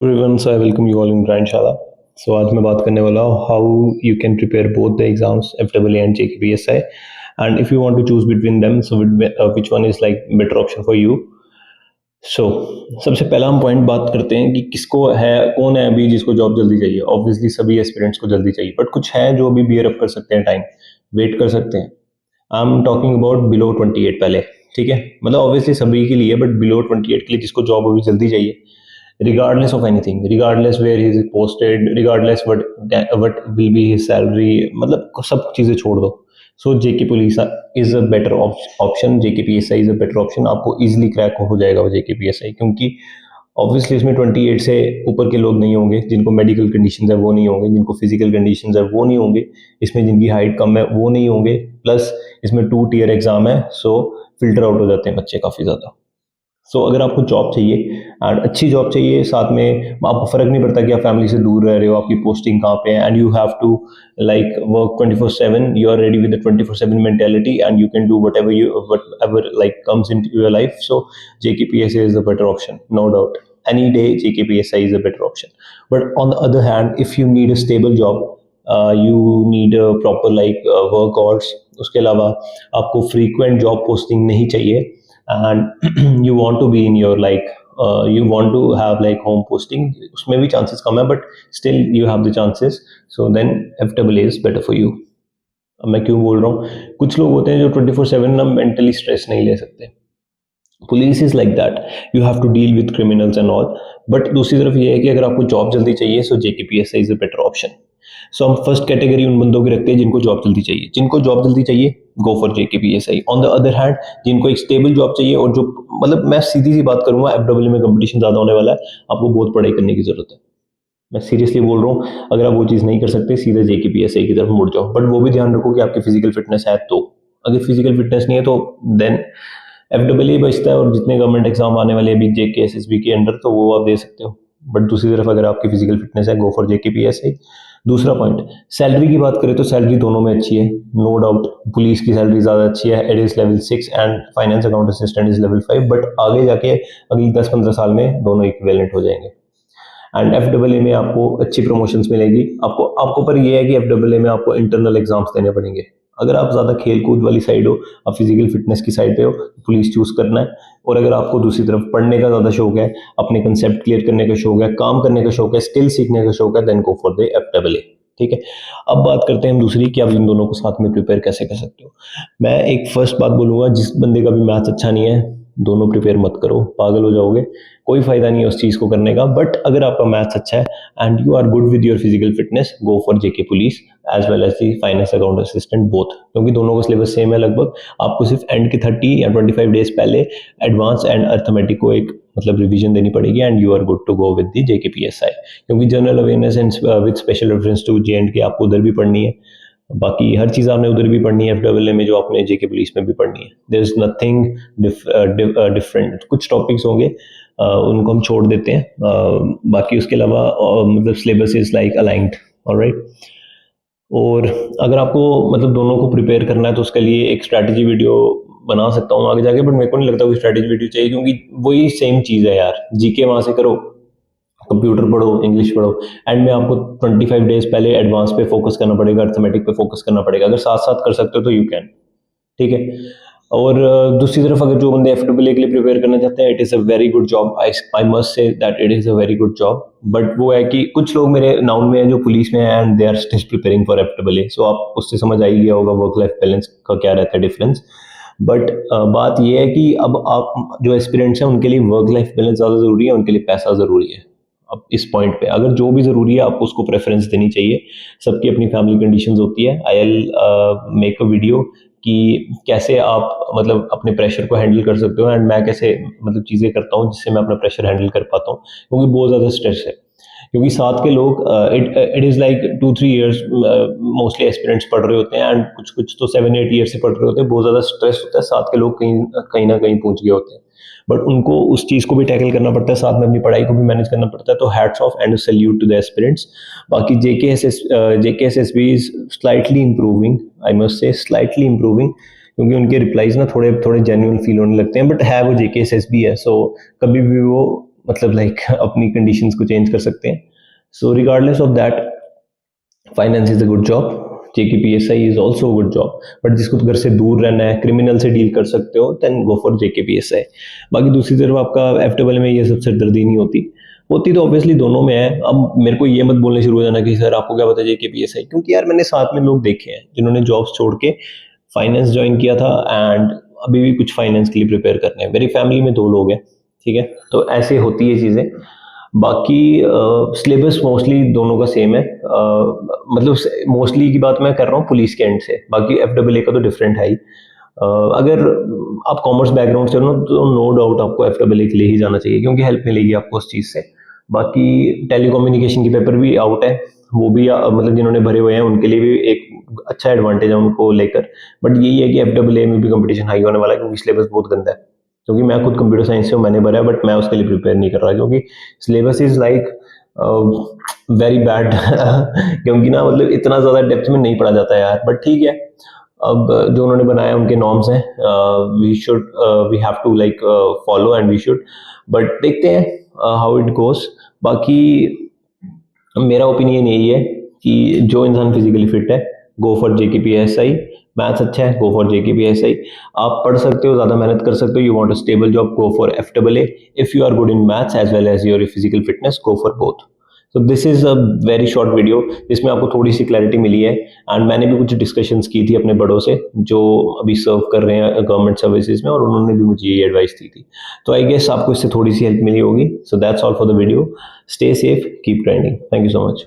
Everyone, so I welcome you all in ग्रांडशाला। So आज मैं बात करने वाला हूँ how you can prepare both the exams FW and JKPSI, and if you want to choose between them, so which one is like better option for you. So सबसे पहला हम पॉइंट बात करते हैं कि किसको है, कौन है अभी जिसको जॉब जल्दी चाहिए। ऑब्वियसली सभी एस्पिरेंट्स को जल्दी चाहिए, बट कुछ है जो अभी बियर अप कर सकते हैं, टाइम वेट कर सकते हैं। I am talking about below 28 पहले, ठीक है। मतलब ऑब्वियसली सभी के लिए, बट बिलो 28 के लिए जिसको जॉब अभी जल्दी चाहिए, regardless of anything, regardless where he is posted, regardless what will be his salary, मतलब सब चीज़ें छोड़ दो। So JK police is a better option, JK PSI is a better option. आपको इजीली क्रैक हो जाएगा वो जेके पीएसआई, क्योंकि ऑब्वियसली इसमें 28 से ऊपर के लोग नहीं होंगे, जिनको मेडिकल कंडीशंस है वो नहीं होंगे, जिनको फिजिकल कंडीशंस है वो नहीं होंगे, इसमें जिनकी हाइट कम है वो नहीं होंगे, प्लस इसमें 2 tier एग्जाम है, सो फिल्टर आउट हो जाते हैं बच्चे काफ़ी ज़्यादा। सो अगर आपको जॉब चाहिए एंड अच्छी जॉब चाहिए, साथ में आपको फ़र्क नहीं पड़ता कि आप फैमिली से दूर रह रहे हो, आपकी पोस्टिंग कहाँ पे है, and you have to like work 24/7, you are ready with the 24/7 mentality and you can do whatever like comes into your life. So JKPSI is a better option, no doubt. Any day JKPSI is a better option. But on the other hand, if you need a stable job, you need proper like work hours, उसके अलावा आपको frequent job posting नहीं चाहिए, and you want to be in your like you want to have like home posting, उसमें भी chances कम है, but still you have the chances, so then FAA is better for you। अब मैं क्यों बोल रहा हूँ, कुछ लोग होते हैं जो 24/7 ना मेंटली स्ट्रेस नहीं ले सकते। Police is like that, you have to deal with criminals and all. But दूसरी तरफ ये है कि अगर आपको जॉब जल्दी चाहिए, सो JKPSI is a better option. सो हम फर्स्ट कैटेगरी उन बंदों की रखते हैं जिनको जॉब जल्दी चाहिए। जिनको जॉब जल्दी चाहिए, go for JKPSI. On the other hand, जिनको एक स्टेबल जॉब चाहिए और जो, मतलब मैं सीधी सी बात करूंगा, एफडब्ल्यू में कंपटीशन ज्यादा होने वाला है, आपको बहुत पढ़ाई करने की जरूरत है। मैं सीरियसली बोल रहा हूँ, अगर आप वो चीज़ नहीं कर सकते, सीधे जेकेपीएसआई की तरफ मुड़ जाओ। बट वो भी ध्यान रखो कि आपकी फिजिकल फिटनेस है, तो अगर फिजिकल फिटनेस नहीं है तो देन एफडब्ल्यू बचता है, और जितने गवर्नमेंट एग्जाम आने वाले अभी जेके एसएसबी के अंडर, तो वो आप दे सकते हो। बट दूसरी तरफ अगर आपकी फिजिकल फिटनेस है, गो फॉर जेकेपीएसआई। दूसरा पॉइंट, सैलरी की बात करें तो सैलरी दोनों में अच्छी है, नो डाउट। पुलिस की सैलरी ज़्यादा अच्छी है, it is level 6 and finance account assistant is level 5, but आगे जाके अगली 10-15 साल में दोनों इक्विवेलेंट हो जाएंगे। एंड एफडब्ल्यू में आपको अच्छी प्रमोशंस मिलेगी। आपको आपको पर ये है कि एफडब्ल्यू में आपको इंटरनल एग्जाम्स देने पड़ेंगे। अगर आप ज़्यादा खेल कूद वाली साइड हो, आप फिजिकल फिटनेस की साइड पे हो, तो पुलिस चूज़ करना है। और अगर आपको दूसरी तरफ पढ़ने का ज़्यादा शौक है, अपने कंसेप्ट क्लियर करने का शौक है, काम करने का शौक है, स्किल सीखने का शौक है, then go for the FW. ठीक है। अब बात करते हैं हम दूसरी, कि आप इन दोनों को साथ में प्रिपेयर कैसे कर सकते हो। मैं एक फर्स्ट बात बोलूँगा, जिस बंदे का भी मैथ्स अच्छा नहीं है, दोनों प्रिपेयर मत करो, पागल हो जाओगे, कोई फायदा नहीं है उस चीज़ को करने का। बट अगर आपका मैथ्स अच्छा है and you are good with your physical fitness, go for JK police as well as the finance account assistant both, क्योंकि दोनों का सिलेबस सेम है लगभग। आपको सिर्फ एंड के 30 या 25 डेज पहले एडवांस एंड अर्थमेटिक को एक मतलब रिवीजन देनी पड़ेगी, and you are good to go with the JK PSI, क्योंकि general awareness and with special reference to J आपको उधर भी पढ़नी है। बाकी हर चीज़ आपने उधर भी पढ़नी है एफडब्ल्यू में, जो आपने जेके पुलिस में भी पढ़नी है। There is nothing different. कुछ टॉपिक्स होंगे उनको हम छोड़ देते हैं, बाकी उसके अलावा मतलब syllabus is like aligned, alright. और अगर आपको मतलब दोनों को प्रिपेयर करना है, तो उसके लिए एक स्ट्रैटेजी वीडियो बना सकता हूँ आगे जाके, बट मेरे को नहीं लगता कोई स्ट्रैटेजी वीडियो चाहिए, क्योंकि वही सेम चीज़ है यार। जीके वहाँ से करो, कंप्यूटर पढ़ो, इंग्लिश पढ़ो, एंड में आपको 25 डेज पहले एडवांस पे फोकस करना पड़ेगा, अर्थमेटिक पे फोकस करना पड़ेगा। अगर साथ साथ कर सकते हो तो यू कैन, ठीक है। और दूसरी तरफ अगर जो बंदे एफडब्ल्यू के लिए प्रिपेयर करना चाहते हैं, it is a very good job, I must say that it is a very good job. But वो है कि कुछ लोग मेरे नाउन में हैं जो पुलिस में है and they are still preparing for FW, so आप उससे समझ आ ही गया होगा वर्क लाइफ बैलेंस का क्या रहता है डिफरेंस। बट बात यह है कि अब आप जो एस्पिरेंट्स हैं उनके लिए वर्क लाइफ बैलेंस ज़्यादा ज़रूरी है, उनके लिए पैसा ज़रूरी है। अब इस पॉइंट पे अगर जो भी ज़रूरी है, आपको उसको प्रेफरेंस देनी चाहिए। सबकी अपनी फैमिली कंडीशंस होती है। I will make a video कि कैसे आप मतलब अपने प्रेशर को हैंडल कर सकते हो, एंड मैं कैसे मतलब चीज़ें करता हूँ जिससे मैं अपना प्रेशर हैंडल कर पाता हूँ, क्योंकि बहुत ज़्यादा स्ट्रेस है। क्योंकि साथ के लोग it is like 2-3 years mostly aspirants पढ़ रहे होते हैं, एंड कुछ कुछ तो 7-8 ईयर से पढ़ रहे होते हैं। बहुत ज़्यादा स्ट्रेस होता है, साथ के लोग कहीं कहीं ना कहीं पहुँच गए होते हैं, बट उनको उस चीज़ को भी टैकल करना पड़ता है, साथ में अपनी पढ़ाई को भी मैनेज करना पड़ता है। तो hats off and salute to the aspirants. बाकी JK S S B is slightly improving, I must say slightly improving, क्योंकि उनके रिप्लाईज ना थोड़े थोड़े जेन्युइन फील होने लगते हैं, बट है वो जेके एस एस बी है, सो कभी भी वो मतलब लाइक अपनी कंडीशंस को चेंज कर सकते हैं. So regardless of that, finance is a good job, JKPSI is also good job. But जिसको तो घर से दूर रहना है, क्रिमिनल से डील कर सकते हो, देन गो फॉर JKPSI. बाकी दूसरी तरफ आपका FAA में ये सब सिरदर्दी नहीं होती. होती तो ऑब्वियसली दोनों में है. अब मेरे को ये मत बोलने शुरू हो जाना कि सर आपको क्या पता JKPSI, क्योंकि यार मैंने साथ में लोग देखे हैं जिन्होंने जॉब्स छोड़ के फाइनेंस ज्वाइन किया था एंड अभी भी कुछ फाइनेंस के लिए प्रिपेयर करने हैं. मेरी फैमिली में 2 लोग हैं, ठीक है. तो ऐसे होती है चीज़ें. बाकी सिलेबस मोस्टली दोनों का सेम है. मतलब मोस्टली की बात मैं कर रहा हूँ पुलिस के एंड से, बाकी FAA का तो डिफरेंट है ही. अगर आप कॉमर्स बैकग्राउंड से हो ना, तो नो डाउट आपको FAA के लिए ही जाना चाहिए, क्योंकि हेल्प मिलेगी आपको उस चीज़ से. बाकी टेलीकम्युनिकेशन की पेपर भी आउट है, वो भी मतलब जिन्होंने भरे हुए हैं उनके लिए भी एक अच्छा एडवांटेज है उनको लेकर. बट यही है कि FAA में भी कंपटीशन हाई होने वाला है, क्योंकि सिलेबस बहुत गंदा है. क्योंकि मैं खुद कंप्यूटर साइंस से हूँ, मैंने भरा है, बट मैं उसके लिए प्रिपेयर नहीं कर रहा, क्योंकि syllabus is like very bad. क्योंकि ना मतलब इतना ज़्यादा डेप्थ में नहीं पढ़ा जाता है यार. बट ठीक है, अब जो उन्होंने बनाया उनके नॉर्म्स हैं, we have to like follow and we should. But देखते हैं हाउ इट गोस. बाकी मेरा ओपिनियन यही है कि जो इंसान फिजिकली फिट है, गो फॉर JKPSI. मैथ्स अच्छा है, गो फॉर JKPSI. आप पढ़ सकते हो, ज़्यादा मेहनत कर सकते हो, you want a stable job, go for FAA. If you are good in maths as well as your physical fitness, go for both. तो this is a very short video जिसमें आपको थोड़ी सी क्लैरिटी मिली है. एंड मैंने भी कुछ discussions की थी अपने बड़ों से जो अभी सर्व कर रहे हैं गवर्नमेंट सर्विसेज में, और उन्होंने भी मुझे ये एडवाइस दी थी. तो आई गेस आपको इससे थोड़ी सी हेल्प मिली होगी. So that's all for the video. Stay safe, keep grinding. Thank you so much.